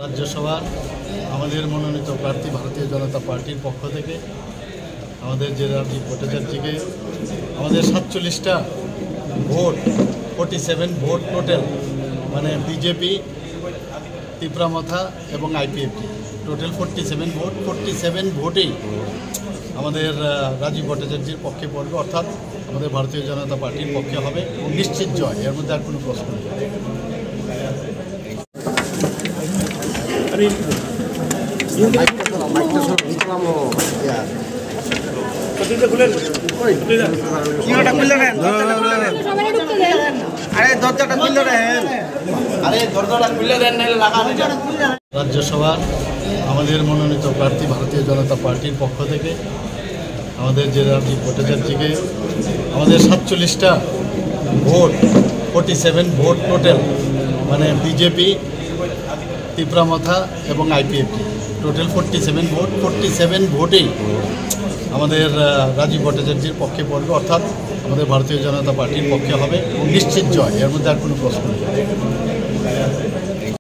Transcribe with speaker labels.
Speaker 1: রাজ্যসভার আমাদের মনোনীত প্রার্থী ভারতীয় জনতা পার্টির পক্ষ থেকে আমাদের যে রাজীব ভট্টাচার্যকে আমাদের 47টা ভোট 47 ভোট টোটাল, মানে বিজেপি, তিপ্রামথা এবং আইপিএফটি টোটাল 47 ভোট। 47 ভোটেই আমাদের রাজীব ভট্টাচার্যের পক্ষে পড়বে, অর্থাৎ আমাদের ভারতীয় জনতা পার্টির পক্ষে হবে নিশ্চিত জয়, এর মধ্যে আর কোনো প্রশ্ন নেই। রাজ্যসভার আমাদের মনোনীত প্রার্থী ভারতীয় জনতা পার্টির পক্ষ থেকে আমাদের যে রাজীব ভট্টাচার্যকে আমাদের 47টা ভোট 47 ভোট টোটাল, মানে বিজেপি, তিপ্রামথা এবং আইপিএফটি টোটাল 47 ভোট। 47 ভোটেই আমাদের রাজীব ভট্টাচার্যের পক্ষে পড়বে, অর্থাৎ আমাদের ভারতীয় জনতা পার্টির পক্ষে হবে নিশ্চিত জয়, এর মধ্যে আর কোনো প্রশ্ন নেই।